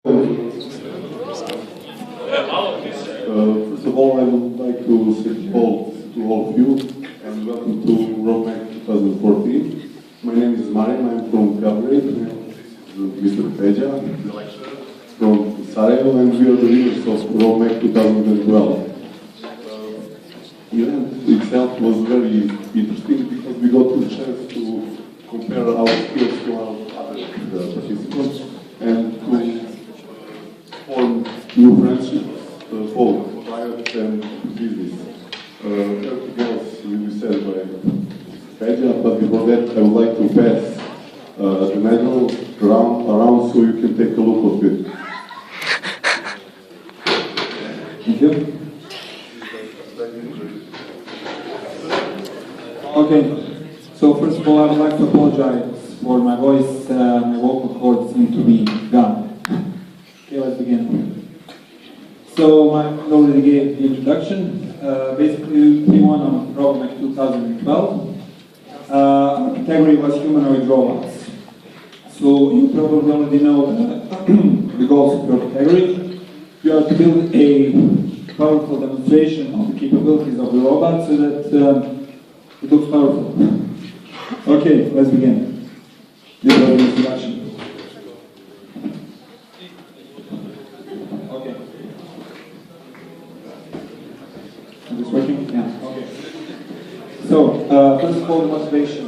First of all, I would like to say hello to all of you and welcome to RoboMac 2014. My name is Marian, I'm from Belgrade, and this is Mr. Peja, the lecturer from Sarajevo, and we are the winners of RoboMac 2012. The event itself was very interesting because we got the chance to compare our skills to our other participants and to form new friendships, both private and business. Everything else will be said by Peja, but before that I would like to pass the medal around so you can take a look of it. Thank you. Okay, so first of all, I would like to apologize for my voice. My vocal cords seem to be gone. Okay, let's begin. So, I already gave the introduction. Basically, we won on RoboMac 2012. Our category was humanoid robots. So, you probably already know the goals of your category. You are to build a powerful demonstration of the capabilities of the robot so that it looks powerful. Okay, let's begin. This was the introduction. Okay. Is this working? Yeah, okay. So, first of all, the motivation.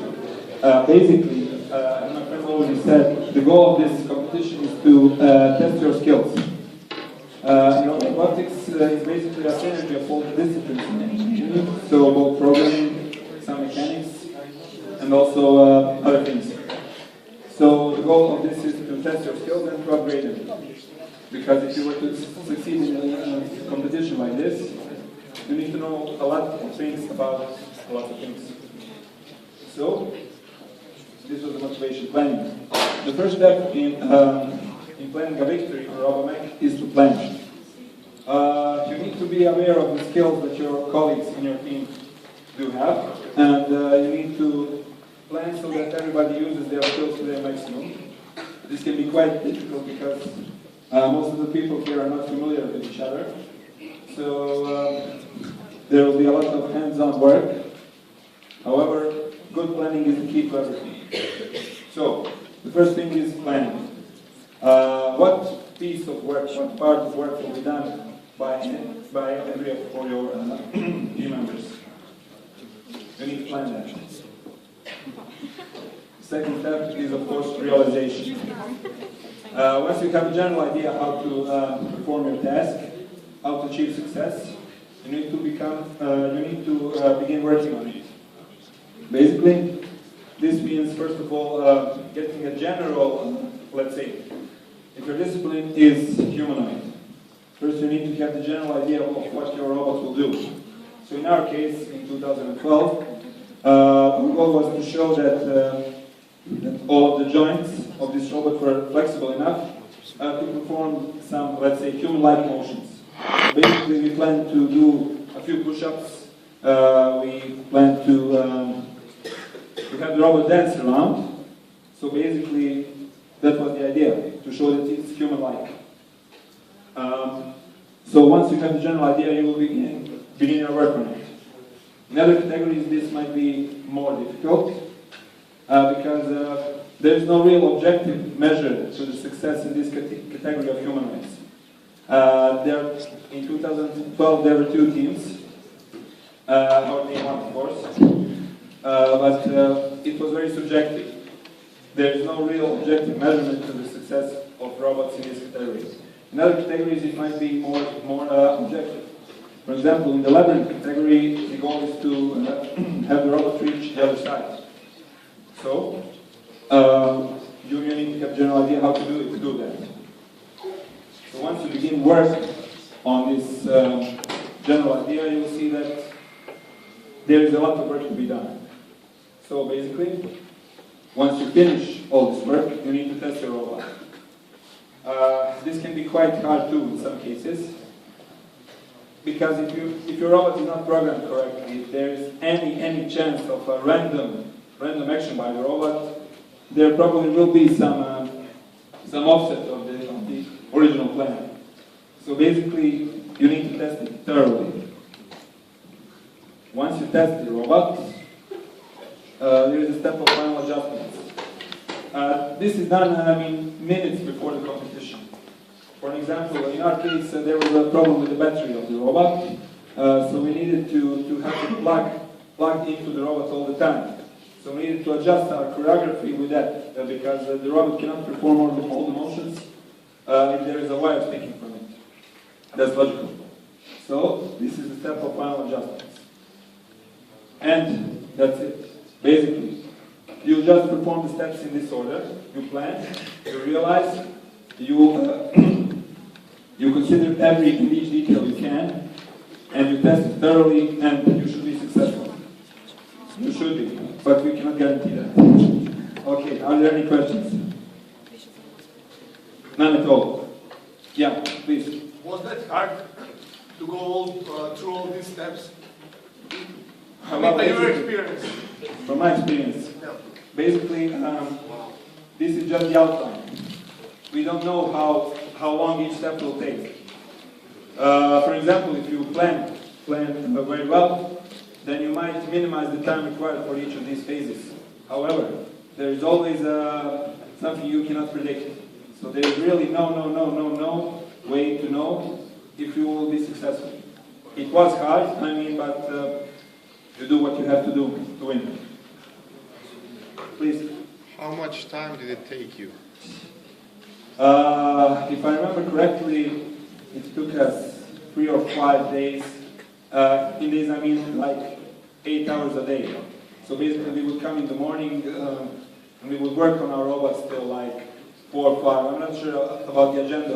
Basically, as my friend already said, the goal of this competition is to test your skills. Robotics is basically a synergy of all the disciplines in engineering, so both programming, some mechanics, and also other things. So the goal of this is to test your skills and to upgrade them. Because if you were to succeed in a competition like this, you need to know a lot of things about a lot of things. So this was the motivation, planning. The first step in planning a victory for RoboMac is to plan. You need to be aware of the skills that your colleagues in your team do have, and you need to plan so that everybody uses their skills to their maximum. This can be quite difficult because most of the people here are not familiar with each other. So there will be a lot of hands-on work. However, good planning is the key to everything. So the first thing is planning. What piece of work, what part of work will be done by every of your team members? You need to plan that. Second step is, of course, realization. Once you have a general idea how to perform your task, how to achieve success, you need to begin working on it. Basically, this means, first of all, getting a general, let's say, if your discipline is humanoid, first you need to have the general idea of what your robot will do. So in our case, in 2012, our goal was to show that all of the joints of this robot were flexible enough to perform some, let's say, human-like motions. Basically, we plan to do a few push-ups. We plan to have the robot dance around. So basically, that was the idea, to show that it's human-like. So once you have the general idea, you will begin your work on it. In other categories, this might be more difficult because there is no real objective measure to the success in this category of humanoids. In 2012, there were two teams, only one, of course, but it was very subjective. There is no real objective measurement to the success of robots in these categories. In other categories, it might be more objective. For example, in the labyrinth category, the goal is to have the robot reach the other side. So, you need to have a general idea how to do that. So once you begin work on this general idea, you will see that there is a lot of work to be done. So basically, once you finish all this work, you need to test your robot. This can be quite hard too in some cases, because if your robot is not programmed correctly, if there is any chance of a random action by the robot, there probably will be some offset of the original plan. So basically, you need to test it thoroughly. Once you test the robot, there is a step of final adjustments. This is done, minutes before the competition. For an example, in our case, there was a problem with the battery of the robot, so we needed to have the plug into the robot all the time. So we needed to adjust our choreography with that, because the robot cannot perform all the motions if there is a wire sticking from it. That's logical. So this is the step of final adjustments. And that's it. Basically, you just perform the steps in this order. You plan, you realize, you you consider every and each detail you can, and you test it thoroughly, and you should be successful. You should be, but we cannot guarantee that. Okay, are there any questions? None at all. Yeah, please. Was that hard to go through all these steps? By your experience. From my experience. Yeah. Basically, this is just the outline. We don't know how long each step will take. For example, if you plan very well, then you might minimize the time required for each of these phases. However, there is always something you cannot predict. So there is really no way to know if you will be successful. It was hard, but you do what you have to do to win. Please. How much time did it take you? If I remember correctly, it took us 3 or 5 days. In days, like 8 hours a day. So basically, we would come in the morning and we would work on our robots till like 4 or 5. I'm not sure about the agenda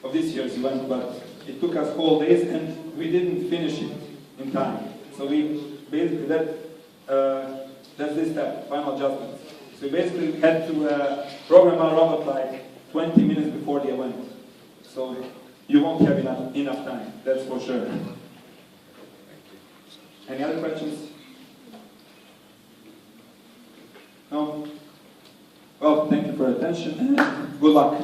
of this year's event, but it took us whole days and we didn't finish it in time. So we basically, that's this step, final adjustments. So we basically had to program our robot like 20 minutes before the event. So you won't have enough time, that's for sure. Any other questions? No? Well, thank you for your attention and good luck.